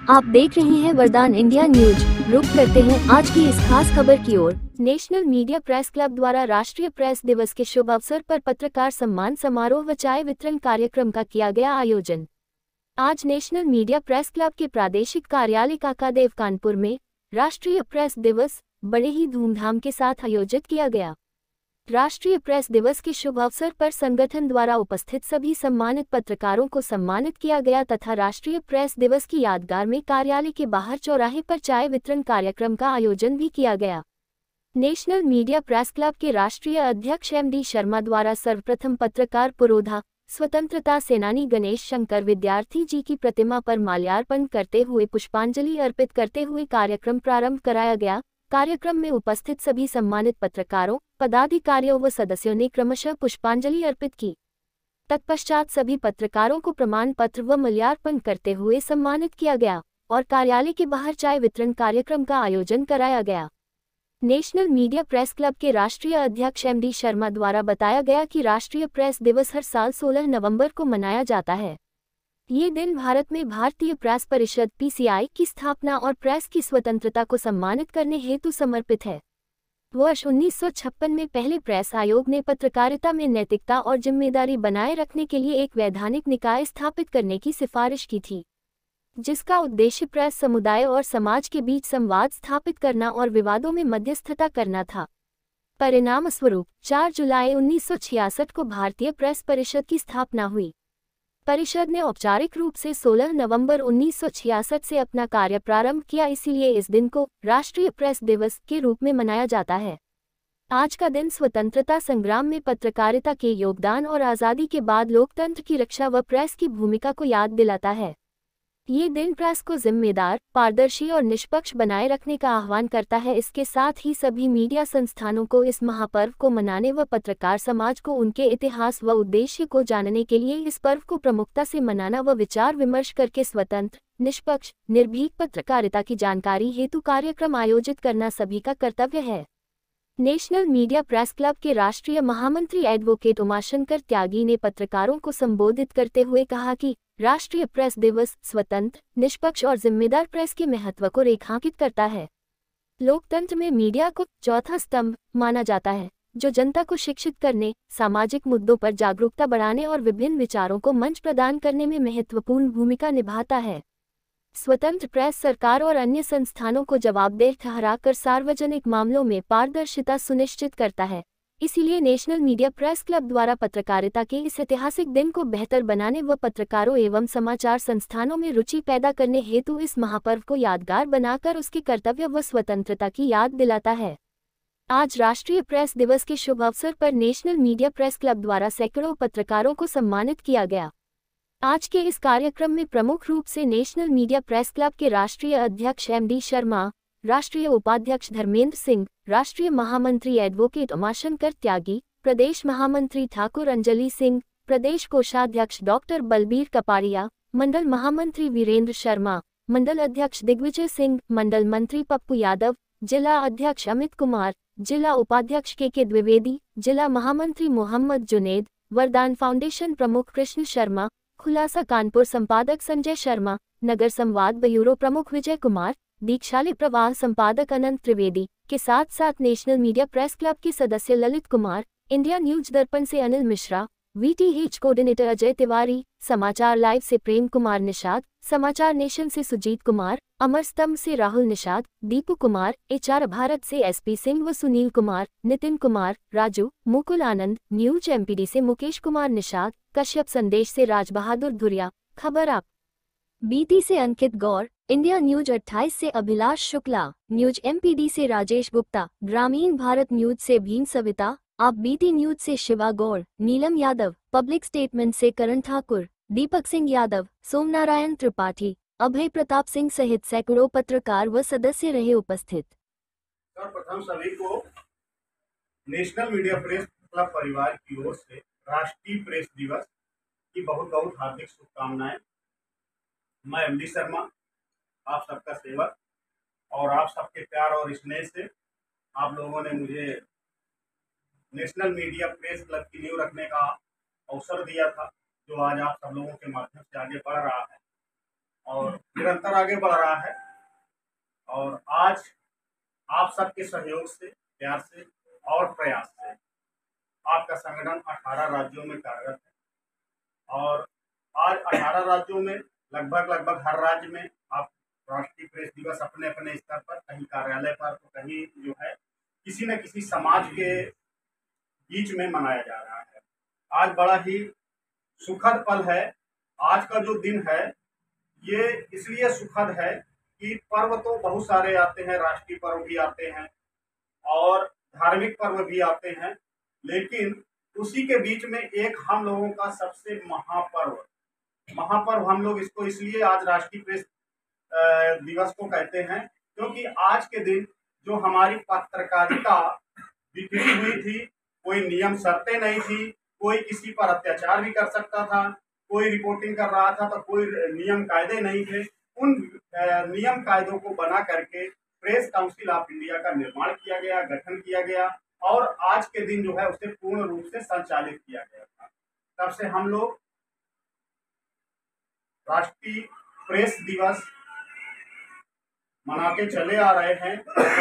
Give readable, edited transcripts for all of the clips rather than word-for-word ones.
आप देख रहे हैं वरदान इंडिया न्यूज। रुक करते हैं आज की इस खास खबर की ओर। नेशनल मीडिया प्रेस क्लब द्वारा राष्ट्रीय प्रेस दिवस के शुभ अवसर पर पत्रकार सम्मान समारोह व चाय वितरण कार्यक्रम का किया गया आयोजन। आज नेशनल मीडिया प्रेस क्लब के प्रादेशिक कार्यालय काकादेव कानपुर में राष्ट्रीय प्रेस दिवस बड़े ही धूमधाम के साथ आयोजित किया गया। राष्ट्रीय प्रेस दिवस के शुभ अवसर पर संगठन द्वारा उपस्थित सभी सम्मानित पत्रकारों को सम्मानित किया गया तथा राष्ट्रीय प्रेस दिवस की यादगार में कार्यालय के बाहर चौराहे पर चाय वितरण कार्यक्रम का आयोजन भी किया गया। नेशनल मीडिया प्रेस क्लब के राष्ट्रीय अध्यक्ष एम.डी. शर्मा द्वारा सर्वप्रथम पत्रकार पुरोधा स्वतंत्रता सेनानी गणेश शंकर विद्यार्थी जी की प्रतिमा पर माल्यार्पण करते हुए पुष्पांजलि अर्पित करते हुए कार्यक्रम प्रारंभ कराया गया। कार्यक्रम में उपस्थित सभी सम्मानित पत्रकारों, पदाधिकारियों व सदस्यों ने क्रमशः पुष्पांजलि अर्पित की। तत्पश्चात सभी पत्रकारों को प्रमाण पत्र व माल्यार्पण करते हुए सम्मानित किया गया और कार्यालय के बाहर चाय वितरण कार्यक्रम का आयोजन कराया गया। नेशनल मीडिया प्रेस क्लब के राष्ट्रीय अध्यक्ष एम.डी. शर्मा द्वारा बताया गया कि राष्ट्रीय प्रेस दिवस हर साल 16 नवंबर को मनाया जाता है। ये दिन भारत में भारतीय प्रेस परिषद (पीसीआई) की स्थापना और प्रेस की स्वतंत्रता को सम्मानित करने हेतु समर्पित है। वर्ष 1956 में पहले प्रेस आयोग ने पत्रकारिता में नैतिकता और जिम्मेदारी बनाए रखने के लिए एक वैधानिक निकाय स्थापित करने की सिफारिश की थी, जिसका उद्देश्य प्रेस समुदाय और समाज के बीच संवाद स्थापित करना और विवादों में मध्यस्थता करना था। परिणामस्वरूप 4 जुलाई 1966 को भारतीय प्रेस परिषद की स्थापना हुई। परिषद ने औपचारिक रूप से 16 नवंबर 1966 से अपना कार्य प्रारंभ किया, इसीलिए इस दिन को राष्ट्रीय प्रेस दिवस के रूप में मनाया जाता है। आज का दिन स्वतंत्रता संग्राम में पत्रकारिता के योगदान और आज़ादी के बाद लोकतंत्र की रक्षा व प्रेस की भूमिका को याद दिलाता है। ये दिन प्रेस को जिम्मेदार, पारदर्शी और निष्पक्ष बनाए रखने का आह्वान करता है। इसके साथ ही सभी मीडिया संस्थानों को इस महापर्व को मनाने व पत्रकार समाज को उनके इतिहास व उद्देश्य को जानने के लिए इस पर्व को प्रमुखता से मनाना व विचार विमर्श करके स्वतंत्र, निष्पक्ष, निर्भीक पत्रकारिता की जानकारी हेतु कार्यक्रम आयोजित करना सभी का कर्तव्य है। नेशनल मीडिया प्रेस क्लब के राष्ट्रीय महामंत्री एडवोकेट उमाशंकर त्यागी ने पत्रकारों को संबोधित करते हुए कहा कि राष्ट्रीय प्रेस दिवस स्वतंत्र, निष्पक्ष और जिम्मेदार प्रेस के महत्व को रेखांकित करता है। लोकतंत्र में मीडिया को चौथा स्तंभ माना जाता है, जो जनता को शिक्षित करने, सामाजिक मुद्दों पर जागरूकता बढ़ाने और विभिन्न विचारों को मंच प्रदान करने में महत्वपूर्ण भूमिका निभाता है। स्वतंत्र प्रेस सरकार और अन्य संस्थानों को जवाबदेह ठहराकर सार्वजनिक मामलों में पारदर्शिता सुनिश्चित करता है। इसीलिए नेशनल मीडिया प्रेस क्लब द्वारा पत्रकारिता के इस ऐतिहासिक दिन को बेहतर बनाने व पत्रकारों एवं समाचार संस्थानों में रुचि पैदा करने हेतु इस महापर्व को यादगार बनाकर उसके कर्तव्य व स्वतंत्रता की याद दिलाता है। आज राष्ट्रीय प्रेस दिवस के शुभ अवसर पर नेशनल मीडिया प्रेस क्लब द्वारा सैकड़ों पत्रकारों को सम्मानित किया गया। आज के इस कार्यक्रम में प्रमुख रूप से नेशनल मीडिया प्रेस क्लब के राष्ट्रीय अध्यक्ष एम.डी. शर्मा, राष्ट्रीय उपाध्यक्ष धर्मेंद्र सिंह, राष्ट्रीय महामंत्री एडवोकेट उमाशंकर त्यागी, प्रदेश महामंत्री ठाकुर अंजलि सिंह, प्रदेश कोषाध्यक्ष डॉक्टर बलबीर कपाड़िया, मंडल महामंत्री वीरेंद्र शर्मा, मंडल अध्यक्ष दिग्विजय सिंह, मंडल मंत्री पप्पू यादव, जिला अध्यक्ष अमित कुमार, जिला उपाध्यक्ष के द्विवेदी, जिला महामंत्री मोहम्मद जुनेद, वरदान फाउंडेशन प्रमुख कृष्ण शर्मा, खुलासा कानपुर संपादक संजय शर्मा, नगर संवाद ब्यूरो प्रमुख विजय कुमार, दीक्षाली प्रवाह संपादक अनंत त्रिवेदी के साथ साथ नेशनल मीडिया प्रेस क्लब के सदस्य ललित कुमार, इंडिया न्यूज दर्पण से अनिल मिश्रा, वीटीएच कोऑर्डिनेटर अजय तिवारी, समाचार लाइव से प्रेम कुमार निषाद, समाचार नेशन से सुजीत कुमार, अमर स्तंभ से राहुल निषाद, दीपू कुमार, एचआर भारत से एसपी सिंह व सुनील कुमार, नितिन कुमार, राजू, मुकुल आनंद, न्यूज एमपीडी से मुकेश कुमार निषाद, कश्यप संदेश से राज बहादुर धुरिया, खबर आप बीटी से अंकित गौर, इंडिया न्यूज 28 से अभिलाष शुक्ला, न्यूज एमपीडी से राजेश गुप्ता, ग्रामीण भारत न्यूज से भीम सविता, आप बीटी न्यूज से शिवा गौर, नीलम यादव, पब्लिक स्टेटमेंट से करण ठाकुर, दीपक सिंह यादव, सोमनारायण त्रिपाठी, अभय प्रताप सिंह सहित सैकड़ों पत्रकार व सदस्य रहे उपस्थित। सर्वप्रथम सभी को नेशनल मीडिया प्रेस क्लब परिवार की ओर से राष्ट्रीय प्रेस दिवस की बहुत बहुत हार्दिक शुभकामनाएं। मैं एम.डी. शर्मा, आप सबका सेवक, और आप सबके प्यार और स्नेह से आप लोगों ने मुझे नेशनल मीडिया प्रेस क्लब की नींव रखने का अवसर दिया था, जो आज आप सब लोगों के माध्यम से आगे बढ़ रहा है। और निरंतर आगे बढ़ रहा है और आज आप सबके सहयोग से, प्यार से और प्रयास से आपका संगठन 18 राज्यों में कार्यरत है और आज 18 राज्यों में लगभग हर राज्य में आप राष्ट्रीय प्रेस दिवस अपने अपने स्तर पर, कहीं कार्यालय पर तो कहीं जो है किसी न किसी समाज के बीच में मनाया जा रहा है। आज बड़ा ही सुखद पल है। आज का जो दिन है ये इसलिए सुखद है कि पर्व तो बहुत सारे आते हैं, राष्ट्रीय पर्व भी आते हैं और धार्मिक पर्व भी आते हैं, लेकिन उसी के बीच में एक हम लोगों का सबसे महापर्व हम लोग इसको इसलिए आज राष्ट्रीय प्रेस दिवस को कहते हैं क्योंकि आज के दिन जो हमारी पत्रकारिता बिखरी हुई थी, कोई नियम शर्तें नहीं थी, कोई किसी पर अत्याचार भी कर सकता था, कोई रिपोर्टिंग कर रहा था तो कोई नियम कायदे नहीं थे। उन नियम कायदों को बना करके प्रेस काउंसिल ऑफ इंडिया का निर्माण किया गया, गठन किया गया और आज के दिन जो है उसे पूर्ण रूप से संचालित किया गया था। तब से हम लोग राष्ट्रीय प्रेस दिवस मनाते चले आ रहे हैं,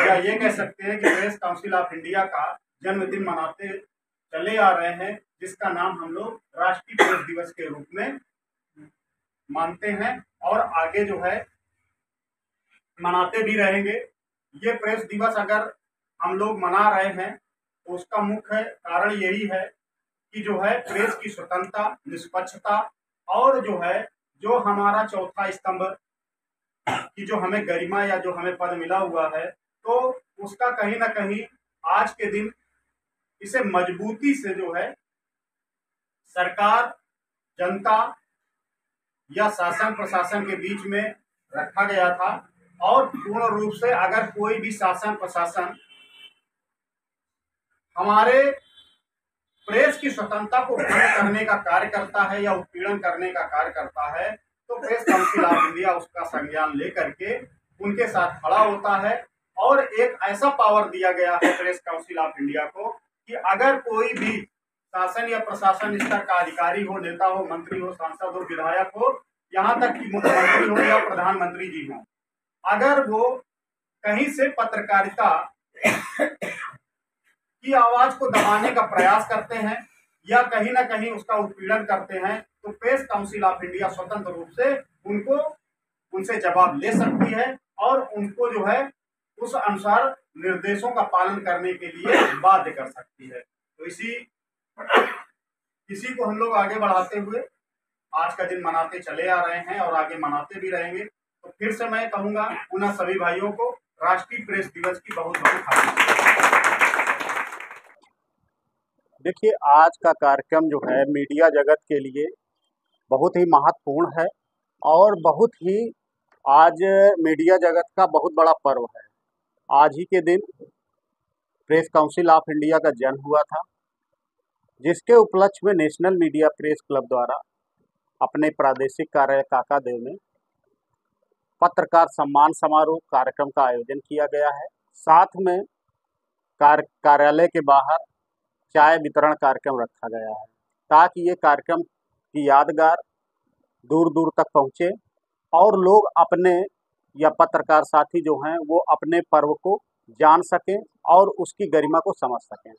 या ये कह सकते हैं कि प्रेस काउंसिल ऑफ इंडिया का जन्मदिन मनाते चले आ रहे हैं, जिसका नाम हम लोग राष्ट्रीय प्रेस दिवस के रूप में मानते हैं और आगे जो है मनाते भी रहेंगे। ये प्रेस दिवस अगर हम लोग मना रहे हैं तो उसका मुख्य कारण यही है कि जो है प्रेस की स्वतंत्रता, निष्पक्षता और जो हमारा चौथा स्तंभ कि जो हमें गरिमा या जो हमें पद मिला हुआ है, तो उसका कहीं ना कहीं आज के दिन इसे मजबूती से जो है सरकार, जनता या शासन प्रशासन के बीच में रखा गया था और पूर्ण रूप से अगर कोई भी शासन प्रशासन हमारे प्रेस की स्वतंत्रता को भंग करने का कार्य करता है या उत्पीड़न करने का कार्य करता है तो प्रेस काउंसिल ऑफ इंडिया उसका संज्ञान लेकर के उनके साथ खड़ा होता है और एक ऐसा पावर दिया गया है प्रेस काउंसिल ऑफ इंडिया को कि अगर कोई भी शासन या प्रशासन स्तर का अधिकारी हो, नेता हो, मंत्री हो, सांसद हो, विधायक हो, यहाँ तक कि मुख्यमंत्री हो या प्रधानमंत्री जी हो, अगर वो कहीं से पत्रकारिता की आवाज को दबाने का प्रयास करते हैं या कहीं ना कहीं उसका उत्पीड़न करते हैं तो प्रेस काउंसिल ऑफ इंडिया स्वतंत्र रूप से उनसे जवाब ले सकती है और उनको जो है उस अनुसार निर्देशों का पालन करने के लिए बाध्य कर सकती है। तो इसी को हम लोग आगे बढ़ाते हुए आज का दिन मनाते चले आ रहे हैं और आगे मनाते भी रहेंगे। तो फिर से मैं कहूंगा पुनः सभी भाइयों को राष्ट्रीय प्रेस दिवस की बहुत बहुत हार्दिक। देखिए, आज का कार्यक्रम जो है मीडिया जगत के लिए बहुत ही महत्वपूर्ण है और बहुत ही आज मीडिया जगत का बहुत बड़ा पर्व है। आज ही के दिन प्रेस काउंसिल ऑफ इंडिया का जन्म हुआ था, जिसके उपलक्ष्य में नेशनल मीडिया प्रेस क्लब द्वारा अपने प्रादेशिक कार्यालय काकादेव में पत्रकार सम्मान समारोह कार्यक्रम का आयोजन किया गया है। साथ में कार्यालय के बाहर चाय वितरण कार्यक्रम रखा गया है ताकि ये कार्यक्रम की यादगार दूर दूर तक पहुँचे और लोग अपने या पत्रकार साथी जो हैं वो अपने पर्व को जान सकें और उसकी गरिमा को समझ सकें।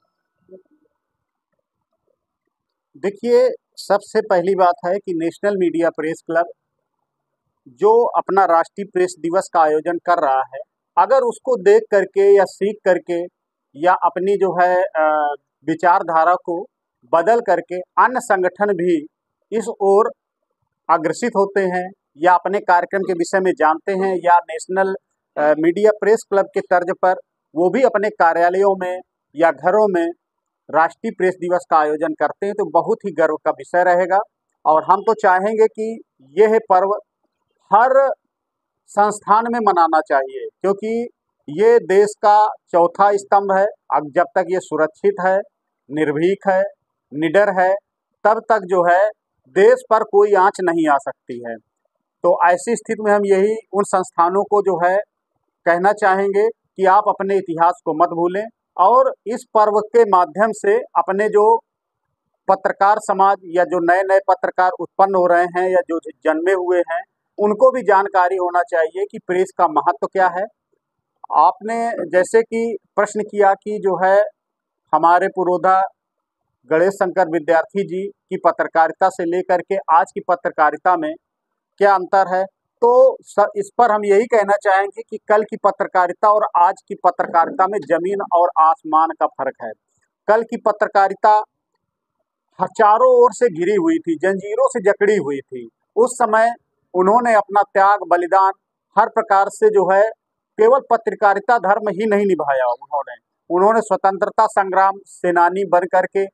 देखिए, सबसे पहली बात है कि नेशनल मीडिया प्रेस क्लब जो अपना राष्ट्रीय प्रेस दिवस का आयोजन कर रहा है, अगर उसको देख करके या सीख करके या अपनी जो है विचारधारा को बदल करके अन्य संगठन भी इस ओर अग्रसित होते हैं या अपने कार्यक्रम के विषय में जानते हैं या नेशनल मीडिया प्रेस क्लब के तर्ज पर वो भी अपने कार्यालयों में या घरों में राष्ट्रीय प्रेस दिवस का आयोजन करते हैं, तो बहुत ही गर्व का विषय रहेगा। और हम तो चाहेंगे कि यह पर्व हर संस्थान में मनाना चाहिए, क्योंकि ये देश का चौथा स्तंभ है। अब जब तक ये सुरक्षित है, निर्भीक है, निडर है, तब तक जो है देश पर कोई आंच नहीं आ सकती है। तो ऐसी स्थिति में हम यही उन संस्थानों को जो है कहना चाहेंगे कि आप अपने इतिहास को मत भूलें और इस पर्व के माध्यम से अपने जो पत्रकार समाज या जो नए नए पत्रकार उत्पन्न हो रहे हैं या जो जन्मे हुए हैं उनको भी जानकारी होना चाहिए कि प्रेस का महत्व क्या है। आपने जैसे कि प्रश्न किया कि जो है हमारे पुरोधा गणेश शंकर विद्यार्थी जी की पत्रकारिता से लेकर के आज की पत्रकारिता में क्या अंतर है, तो इस पर हम यही कहना चाहेंगे कि कल की पत्रकारिता और आज की पत्रकारिता में जमीन और आसमान का फर्क है। कल की पत्रकारिता चारों ओर से घिरी हुई थी, जंजीरों से जकड़ी हुई थी। उस समय उन्होंने अपना त्याग बलिदान हर प्रकार से जो है केवल पत्रकारिता धर्म ही नहीं निभाया, उन्होंने स्वतंत्रता संग्राम सेनानी बन करके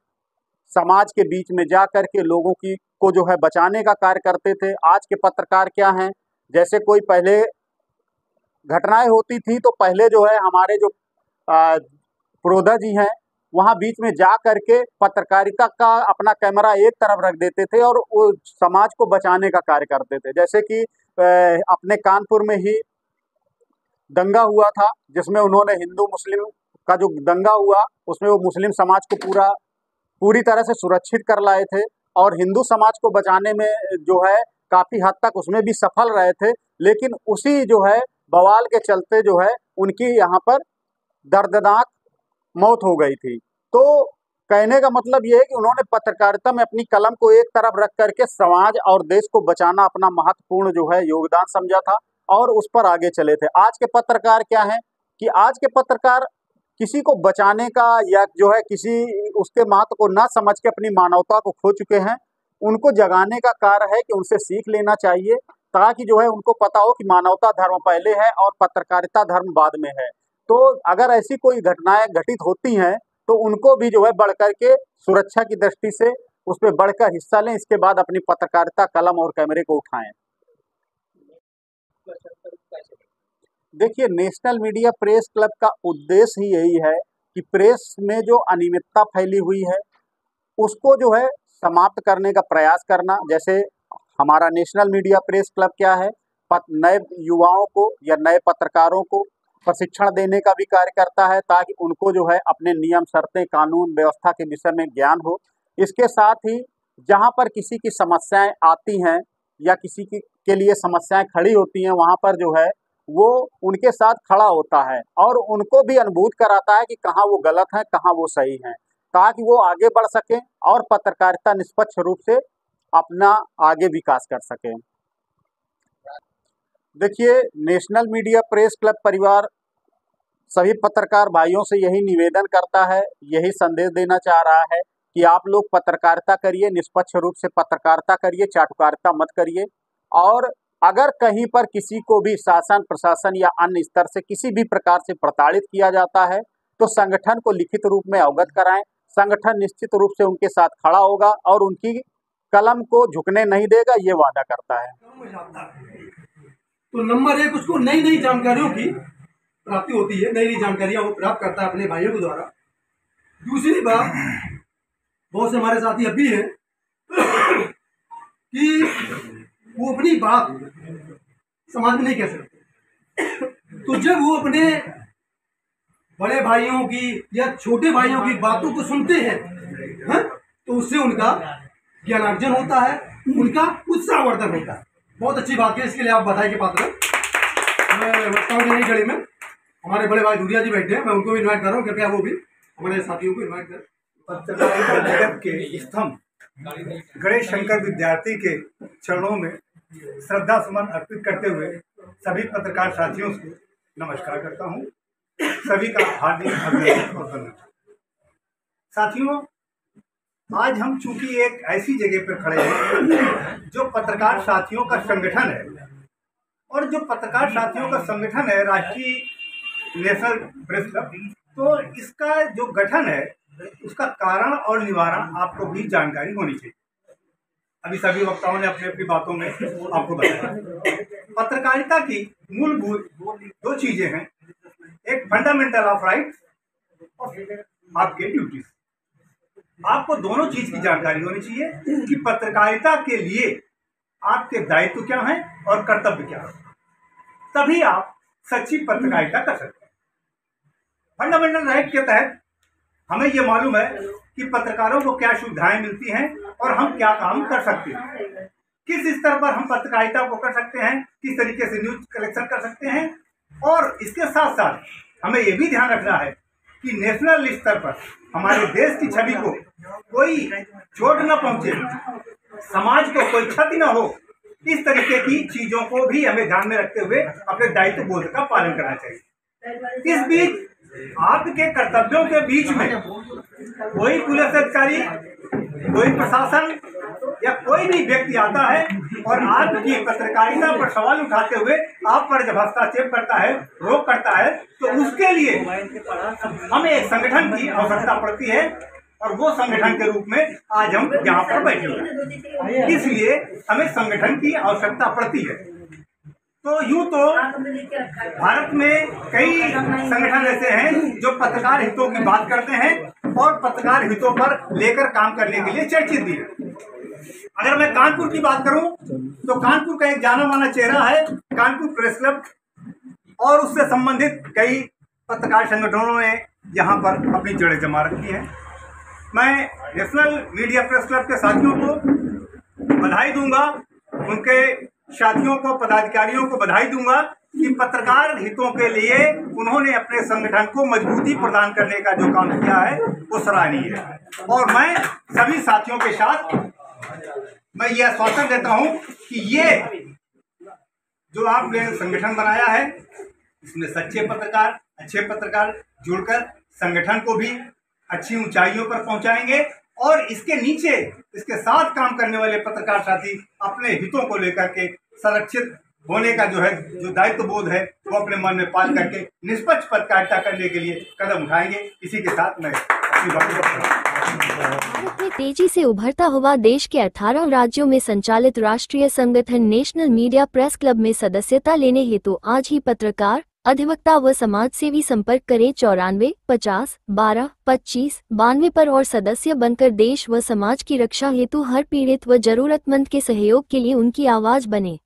समाज के बीच में जा करके लोगों की को जो है बचाने का कार्य करते थे। आज के पत्रकार क्या हैं, जैसे कोई पहले घटनाएं होती थी तो पहले जो है हमारे जो पुरोधा जी हैं वहाँ बीच में जा करके पत्रकारिता का अपना कैमरा एक तरफ रख देते थे और वो समाज को बचाने का कार्य करते थे। जैसे कि अपने कानपुर में ही दंगा हुआ था जिसमें उन्होंने हिंदू मुस्लिम का जो दंगा हुआ उसमें वो मुस्लिम समाज को पूरी तरह से सुरक्षित कर लाए थे और हिंदू समाज को बचाने में जो है काफ़ी हद तक उसमें भी सफल रहे थे। लेकिन उसी जो है बवाल के चलते जो है उनकी यहाँ पर दर्दनाक मौत हो गई थी। तो कहने का मतलब ये है कि उन्होंने पत्रकारिता में अपनी कलम को एक तरफ रख करके समाज और देश को बचाना अपना महत्वपूर्ण जो है योगदान समझा था और उस पर आगे चले थे। आज के पत्रकार क्या हैं कि आज के पत्रकार किसी को बचाने का या जो है किसी उसके महत्व को ना समझ के अपनी मानवता को खो चुके हैं। उनको जगाने का कार्य है कि उनसे सीख लेना चाहिए ताकि जो है उनको पता हो कि मानवता धर्म पहले है और पत्रकारिता धर्म बाद में है। तो अगर ऐसी कोई घटनाएं घटित होती हैं तो उनको भी जो है बढ़कर के सुरक्षा की दृष्टि से उस पर बढ़कर हिस्सा लें, इसके बाद अपनी पत्रकारिता कलम और कैमरे को उठाएं। देखिए, नेशनल मीडिया प्रेस क्लब का उद्देश्य ही यही है कि प्रेस में जो अनियमितता फैली हुई है उसको जो है समाप्त करने का प्रयास करना। जैसे हमारा नेशनल मीडिया प्रेस क्लब क्या है, नए युवाओं को या नए पत्रकारों को प्रशिक्षण देने का भी कार्य करता है ताकि उनको जो है अपने नियम शर्तें कानून व्यवस्था के विषय में ज्ञान हो। इसके साथ ही जहाँ पर किसी की समस्याएं आती हैं या किसी के लिए समस्याएं खड़ी होती हैं वहाँ पर जो है वो उनके साथ खड़ा होता है और उनको भी अनुभूत कराता है कि कहाँ वो गलत हैं कहाँ वो सही हैं, ताकि वो आगे बढ़ सकें और पत्रकारिता निष्पक्ष रूप से अपना आगे विकास कर सकें। देखिए, नेशनल मीडिया प्रेस क्लब परिवार सभी पत्रकार भाइयों से यही निवेदन करता है, यही संदेश देना चाह रहा है कि आप लोग पत्रकारिता करिए, निष्पक्ष रूप से पत्रकारिता करिए, चाटुकारिता मत करिए। और अगर कहीं पर किसी को भी शासन प्रशासन या अन्य स्तर से किसी भी प्रकार से प्रताड़ित किया जाता है तो संगठन को लिखित रूप में अवगत कराएं। संगठन निश्चित रूप से उनके साथ खड़ा होगा और उनकी कलम को झुकने नहीं देगा, ये वादा करता है। तो नंबर एक, उसको नई नई जानकारियों की प्राप्ति होती है, नई नई जानकारियां वो प्राप्त करता है अपने भाइयों के द्वारा। दूसरी बात, बहुत से हमारे साथी अब भी हैं कि वो अपनी बात समाज में नहीं कह सकते, तो जब वो अपने बड़े भाइयों की या छोटे भाइयों की बातों को सुनते हैं तो उससे उनका ज्ञानार्जन होता है, उनका उत्साहवर्धन होता है। बहुत अच्छी बात है, इसके लिए आप बधाई के पात्र हैं। मैं बता हूँ नई गढ़ी में हमारे बड़े भाई दूरिया जी बैठे हैं, मैं उनको भी इन्वाइट कर रहा हूँ, कृपया वो भी हमारे साथियों को इन्वाइट करें। पत्रकारिता जगत के स्तंभ गणेश शंकर विद्यार्थी के चरणों में श्रद्धा सुमन अर्पित करते हुए सभी पत्रकार साथियों को नमस्कार करता हूं। सभी का हार्दिक अभिनंदन और धन्यवाद। साथियों, आज हम चूंकि एक ऐसी जगह पर खड़े हैं जो पत्रकार साथियों का संगठन है और जो पत्रकार साथियों का संगठन है राष्ट्रीय नेशनल प्रेस क्लब, तो इसका जो गठन है उसका कारण और निवारण आपको भी जानकारी होनी चाहिए। अभी सभी वक्ताओं ने अपनी अपनी बातों में आपको बताया। पत्रकारिता की मूलभूत दो चीजें हैं, एक फंडामेंटल ऑफ राइट्स और आपके ड्यूटीज। आपको दोनों चीज की जानकारी होनी चाहिए कि पत्रकारिता के लिए आपके दायित्व क्या हैं और कर्तव्य क्या है, तभी आप सच्ची पत्रकारिता कर सकते हैं। फंडामेंटल राइट के तहत हमें ये मालूम है कि पत्रकारों को क्या सुविधाएं मिलती हैं और हम क्या काम कर सकते हैं। किस स्तर पर हम पत्रकारिता को कर सकते हैं, किस तरीके से न्यूज कलेक्शन कर सकते हैं। और इसके साथ साथ हमें ये भी ध्यान रखना है कि नेशनल स्तर पर हमारे देश की छवि को कोई चोट न पहुंचे, समाज को कोई क्षति न हो, इस तरीके की चीजों को भी हमें ध्यान में रखते हुए अपने दायित्व बोध का पालन करना चाहिए। इस बीच आपके कर्तव्यों के बीच में कोई पुलिस अधिकारी, कोई प्रशासन या कोई भी व्यक्ति आता है और आपकी पत्रकारिता पर सवाल उठाते हुए आप पर जब हस्तक्षेप करता है, रोक करता है, तो उसके लिए हमें एक संगठन की आवश्यकता पड़ती है और वो संगठन के रूप में आज हम यहाँ पर बैठे हैं। इसलिए हमें संगठन की आवश्यकता पड़ती है। तो यूं तो भारत में कई संगठन ऐसे हैं जो पत्रकार हितों की बात करते हैं और पत्रकार हितों पर लेकर काम करने के लिए चर्चित भी है। अगर मैं कानपुर की बात करूं तो कानपुर का एक जाना माना चेहरा है कानपुर प्रेस क्लब, और उससे संबंधित कई पत्रकार संगठनों ने यहाँ पर अपनी जड़ें जमा रखी हैं। मैं नेशनल मीडिया प्रेस क्लब के साथियों को बधाई दूंगा, उनके साथियों को, पदाधिकारियों को बधाई दूंगा कि पत्रकार हितों के लिए उन्होंने अपने संगठन को मजबूती प्रदान करने का जो काम किया है वो सराहनीय है। और मैं सभी साथियों के साथ मैं ये आश्वासन देता हूं कि ये जो आपने संगठन बनाया है इसमें सच्चे पत्रकार, अच्छे पत्रकार जुड़कर संगठन को भी अच्छी ऊंचाइयों पर पहुंचाएंगे और इसके नीचे इसके साथ काम करने वाले पत्रकार साथी अपने हितों को लेकर के संरक्षित होने का जो दायित्व बोध है वो अपने मन में पाल करके निष्पक्ष पत्रकारिता करने के लिए कदम उठाएंगे। इसी के साथ मैं भारत में तेजी से उभरता हुआ देश के 18 राज्यों में संचालित राष्ट्रीय संगठन नेशनल मीडिया प्रेस क्लब में सदस्यता लेने हेतु आज ही पत्रकार, अधिवक्ता व समाज सेवी संपर्क करें 94 50 12 25 92 पर और सदस्य बनकर देश व समाज की रक्षा हेतु हर पीड़ित व जरूरतमंद के सहयोग के लिए उनकी आवाज बने।